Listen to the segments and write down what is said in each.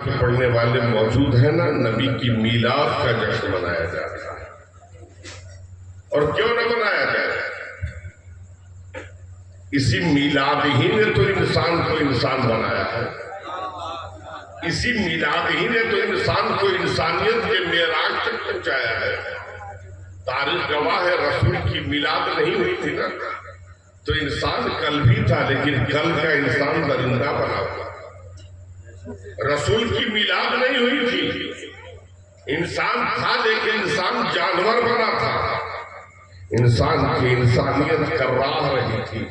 के पढ़ने वाले मौजूद हैं ना, नबी की मीलाद का जश्न मनाया जाता है। और क्यों न मनाया जाए? इसी मीलाद ही ने तो इंसान को इंसान बनाया है। इसी मीलाद ही ने तो इंसान को इंसानियत के मेराज तक पहुंचाया है। तारीख गवाह है, रसूल की मीलाद नहीं हुई थी ना तो इंसान कल भी था, लेकिन कल का इंसान दरिंदा बना हुआ। रसूल की मीलाद नहीं हुई थी, इंसान था लेकिन इंसान जानवर बना था। इंसान की इंसानियत कर्राह रही थी,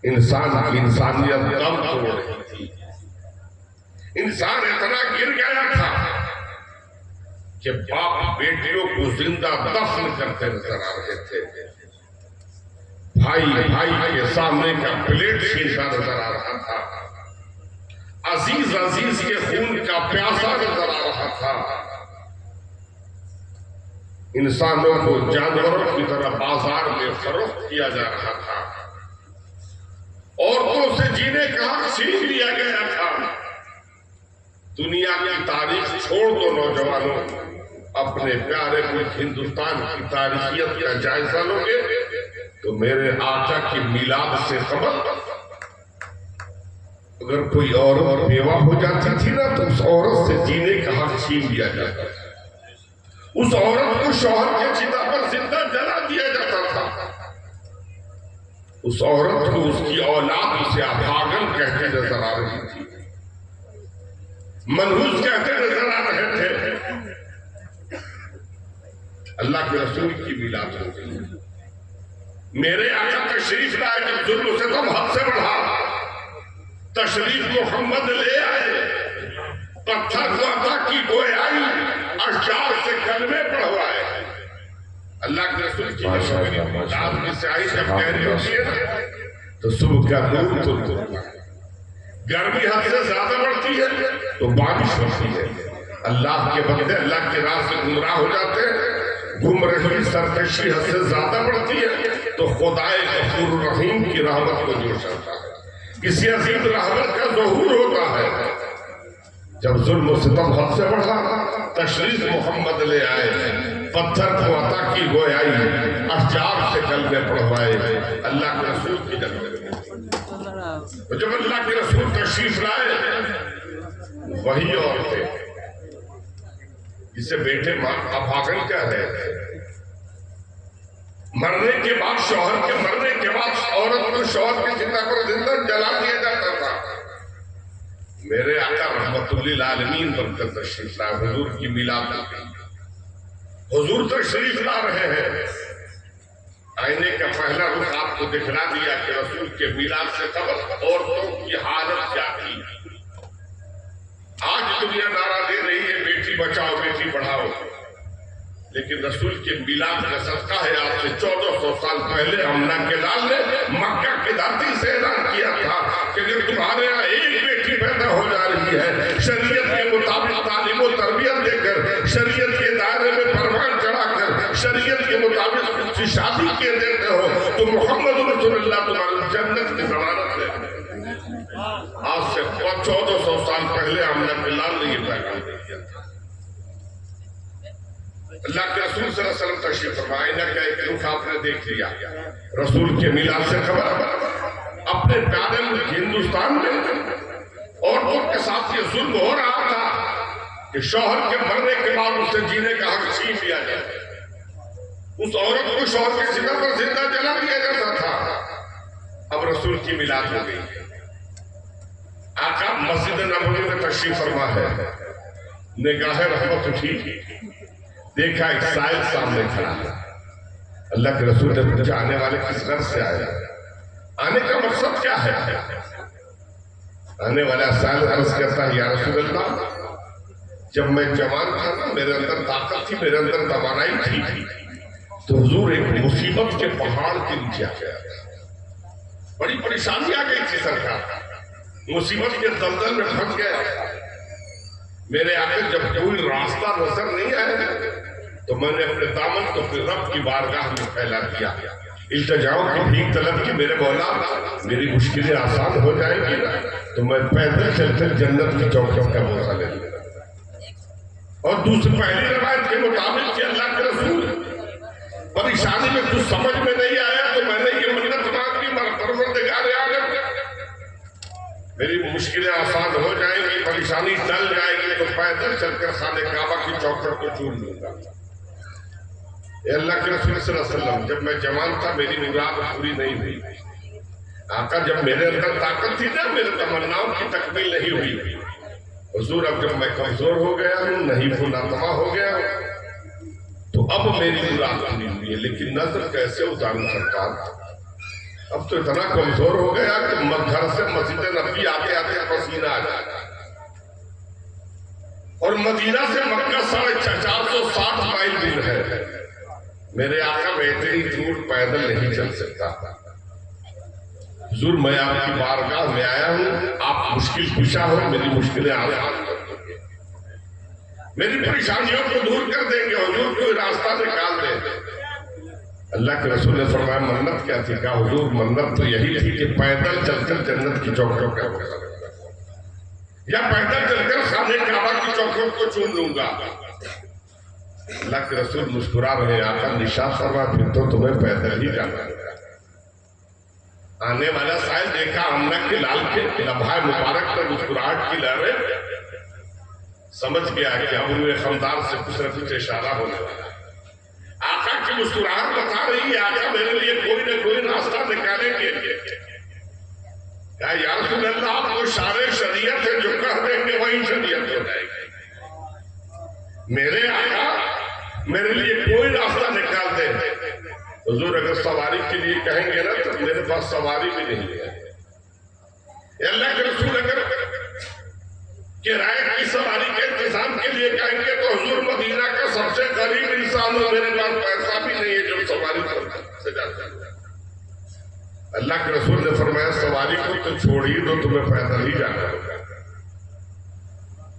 इंसान की इंसानियत दम तोड़ रही थी। इंसान इतना गिर गया था कि बाप बेटियों को जिंदा दफन करते नजर आ रहे थे। भाई भाई के सामने का प्लेट शीशा नजर आ रहा था। अजीज अजीज के खून का प्यासा नजर आ रहा था। इंसानों को जानवरों की तरह बाजार में फरोख्त किया जा रहा था। औरतों से जीने का हक छीन लिया गया था। दुनिया की तारीख छोड़ दो नौजवानों, अपने प्यारे मुल्क हिंदुस्तान की तारीखियत का जायजा लोगे तो मेरे आका की मिलाद से खबर, अगर कोई औरत बेवा हो जाती थी ना तो उस औरत से जीने का हक छीन लिया जाता था। उस औरत को शौहर के चिता पर जिंदा जला दिया जाता था। उस औरत को उसकी औलाद उसे अभागन कहते नजर आ रही थी, मनहूस कहते नजर आ रहे थे। अल्लाह के रसूल की मिलाद हो गई। मेरे आका तशरीफ लाए, जब जुल्म से तुम हद से बढ़ा, तशरीफ मोहम्मद ले आए, पत्थर को अता की गोयाई, अशजार से कलमे पढ़वाए। अल्लाह के रसूल की मिलाद की स्याही जब गहरी होती है ना तो सुबह का नूर तो गर्मी हद से ज्यादा बढ़ती है तो बारिश होती है। अल्लाह के बंदे अल्लाह के राह से गुमराह हो जाते हैं। गुमराही सरकशी हद से ज्यादा बढ़ती है तो खुदाए गफूर रहीम की रहमत को जोश आता है। किसी अजीम रहमत का ज़हूर होता है। जब जुल्म सितम हद से बढ़ा, तशरीफ मोहम्मद ले आए, पत्थर को अता की गोयाई, अशजार से कलमे पढ़वाए। अल्लाह के रसूल की जगह तो जब अल्लाह के रसूल तशरीफ लाए, वही औरतें जिसे बेटे अभागन कह रहे थे, मरने के बाद, शौहर के मरने के बाद औरत को शौहर की चिता पर जिंदा जला दिया जाता था। मेरे आका रहमतुल्लिल आलमीन बनकर तशरीफ लाए, हुजूर की मिलाद हो गई। हुजूर तशरीफ ला रहे हैं, आईने का पहला रुख आपको दिखला दिया कि रसूल के मिलाद से कबल औरतों की हालत क्या थी। आज दुनिया नारा दे रही है बेटी बचाओ बेटी पढ़ाओ, लेकिन रसूल के मिलाद का सदका है। आज से 1400 साल पहले अम्ना के लाल ने मक्का की धरती से ऐलान किया था कि अगर तुम्हारे यहाँ एक बेटी पैदा हो जा रही है, शरीयत के मुताबिक तालीम और तरबियत देकर, शरीयत के दायरे में फरमान चढ़ाकर, शरीयत के मुताबिक उसकी शादी के देते हो तो मोहम्मद रसूलुल्लाह तुम्हारी जन्नत की जमानत है। आज से 1400 साल पहले अम्ना के लाल ने यह पैगाम दिया था। अल्लाह के रसूल सल्लल्लाहु अलैहि वसल्लम तशरीफ फरमाए, ना का एक रुख आपने देख लिया। रसूल के मिलाद से खबर, अपने प्यारे मुल्क हिंदुस्तान में औरतों के साथ ये जुल्म हो रहा था कि शौहर के मरने के बाद उससे जीने का हक छीन लिया जाए। उस औरत को शौहर के जिंदा पर जिंदा जला दिया जाता था। अब रसूल की मिलाद हो गई। आका मस्जिद नबवी में तशरीफ फरमा है, निगाह रहमत उठी, देखा एक साइल सामने खड़ा है। अल्लाह के रसूल ने पूछा आने वाले किस घर से आए, आने का मकसद क्या है? आने वाला साइल अर्ज करता है, या रसूल अल्लाह, जब मैं जवान था ना, मेरे अंदर ताकत थी, मेरे अंदर तवानाई थी, तो हुजूर एक मुसीबत के पहाड़ के नीचे आ गया, बड़ी परेशानी आ गई थी सरकार, मुसीबत के दलदल में फंस गया। मेरे आगे जब कोई रास्ता नजर नहीं आया तो मैंने अपने दामन को अपने रब की बारगाह में फैला दिया, इल्तिजाओं की भीख तलब की, मेरे मौला मेरी मुश्किलें आसान हो जाएंगी ना तो मैं पैदल चलकर जन्नत की चौकियों का मौका ले लूंगा। और दूसरी पहली रवायत के मुताबिक कि अल्लाह के रसूल परेशानी में कुछ समझ में नहीं आया तो मैंने ये मन्नत मांगी, परवरदिगार आलम मेरी मुश्किलें आसान हो जाएंगी, परेशानी टल जाएगी तो पैदल चलकर खाने काबा की चौखट को चूम लूंगा। अल्लाह के रसूल सल्लल्लाहु अलैहि वसल्लम, जब मैं जवान था मेरी मुराद पूरी नहीं हुई। आका जब मेरे अंदर ताकत थी ना, मेरे तमन्नाओं की तकमील नहीं हुई। हुजूर अब जब मैं कमजोर हो गया हूँ, नहीं नातमा हो गया हूँ, तो अब मेरी मुराद पूरी हुई है। लेकिन नजर कैसे उतारूं सरकार, अब तो इतना कमजोर हो गया कि घर से मस्जिद नबी आते आते पसीना आ जाता, और मदीना से मक्का 460 माइल दूर है। मेरे आका मैं इतनी दूर पैदल नहीं चल सकता। हुजूर मैं आपकी बारगाह में आया हूँ, आप मुश्किल कुशा हो, मेरी मुश्किलें आसान कर देंगे, मेरी परेशानियों को दूर कर देंगे, हुजूर कोई रास्ता निकाल देंगे। अल्लाह के रसूल ने फरमाया मन्नत क्या थी? कहा हुजूर मन्नत तो यही थी कि पैदल चलकर जन्नत की चौखटों का या पैदल चलकर खाने काबा की चौखट को चूम लूंगा। अल्लाह के रसूल मुस्कुरा रहे, आका निशात फरमा फिर तो तुम्हें पैदल ही जाना है। आने वाला साहिब देखा अम्मा के लाल के लम्हाए मुबारक पर मुस्कुराहट की लहरें, समझ गया कि अब उन्हें खमदार से कुछ न कुछ इशारा होने वाला। आका की मुस्कुराहट बता रही है आका मेरे लिए कोई न कोई रास्ता निकालेंगे। क्या या रसूल अल्लाह, आपको सारे शरीयत है जो कह देंगे वही शरीयत हो जाएगी। मेरे आका मेरे लिए कोई रास्ता निकाल दे। हुजूर अगर सवारी के लिए कहेंगे ना तो मेरे पास सवारी भी नहीं है। अल्लाह के रसूल अगर किराए की सवारी के इंतजाम के लिए कहेंगे तो हुजूर मदीना का सबसे गरीब इंसान हो, मेरे पास पैसा भी नहीं है जो सवारी से जाता है। अल्लाह के रसूल ने फरमाया सवारी को तो छोड़ ही दो, तुम्हें पैदल ही जाना होगा।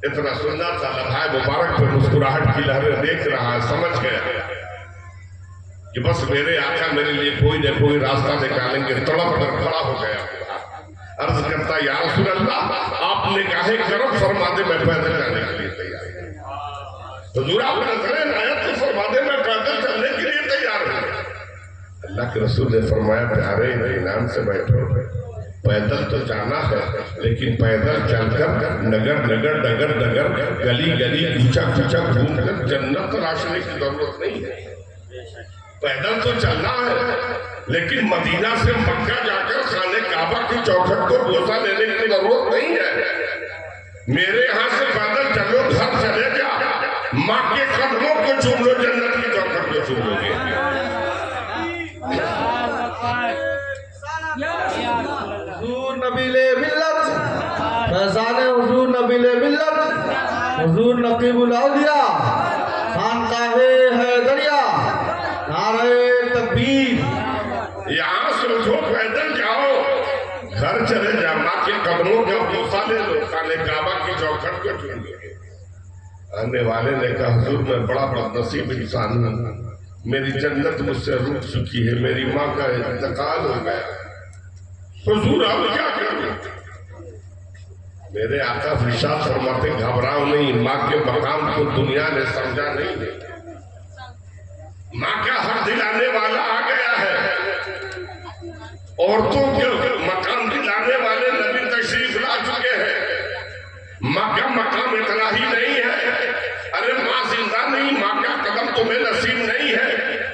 इतना सुंदर था लम्हाए मुबारक पर मुस्कुराहट की लहरें देख रहा है, समझ गया कि बस मेरे आका मेरे लिए कोई न कोई रास्ता निकालेंगे। तड़प कर खड़ा हो गया, अर्ज करता या रसूल अल्लाह, आपने काहे करम फरमा दे, मैं पैदल जाने के लिए तैयार हूं। हुजूर आप नजरें आयत तो फरमा दे, मैं पैदल चलने के लिए तैयार हूं। अल्लाह के रसूल ने फरमाया प्यारे इनाम से बैठो, पैदल तो जाना है लेकिन पैदल चलकर नगर नगर डगर डगर गली गली कूचा कूचा घूमकर जन्नत तलाशने की जरूरत नहीं है। पैदल तो चलना है लेकिन मदीना से मक्का जाकर खाने काबा की चौखट को बोसा लेने की जरूरत नहीं है। मेरे यहाँ से पैदल चलो, घर चले जा, माँ के कदमों को चूम लो, जन्नत की चौखट को चूम लोगे। हुजूर नबीले मिल्लत, फैज़ाने हुजूर नबीले मिल्लत, हुजूर नकीबुल औलिया, खानकाहे हैदरिया, नारे तकबीर। यहाँ से उठो, पैदल जाओ, घर चले जा, माँ के कदमों का बोसा ले लो, खाने काबा की चौखट को चूम लोगे। आने वाले ने कहा हुजूर मैं बड़ा बदनसीब इंसान हूँ, मेरी जन्नत मुझसे रूठ चुकी है, मेरी माँ का इंतकाल हो गया, हुजूर अब क्या करूं? मेरे आका इरशाद फरमाते घबराओ नहीं, माँ के मकाम को दुनिया ने समझा नहीं, माँ का हक दिलाने वाला आ गया है। औरतों के मकाम दिलाने वाले नबी तशरीफ ला चुके हैं। माँ का मकाम इतना ही नहीं है, अरे माँ जिंदा नहीं, माँ का कदम तुम्हें नसीब नहीं है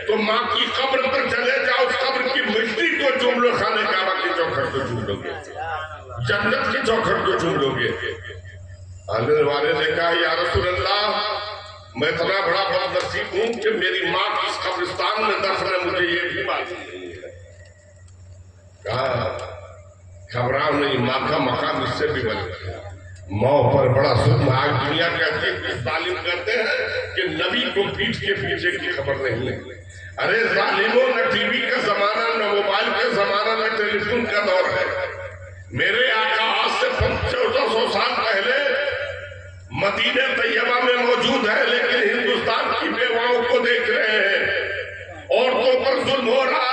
तो माँ की कब्र पर चले जाओ, उस कब्र की मिट्टी को चूम लो, खाने काबा की चौखट को चूम लोगे, जन्नत की चौखट को चूम लोगे। आने वाले ने कहा या रसूल अल्लाह, मैं इतना बड़ा बदनसीब हूं कि मेरी माँ किस कब्रिस्तान में दफन है, मुझे ये भी मालूम नहीं है। कहा घबराओ नहीं, माँ का मकाम इससे भी बड़ा, मौ पर बड़ा सुख। आज दुनिया कहती है, तालीम करते हैं कि नबी को पीठ के पीछे की खबर नहीं है। अरे जालिमों, न टीवी का जमाना, न मोबाइल का जमाना, न टेलीफोन का दौर है। मेरे आका आज से 1400 साल पहले मदीने तैयबा में मौजूद है, लेकिन हिंदुस्तान की बेवाओं को देख रहे हैं, औरतों पर जुल्म हो रहा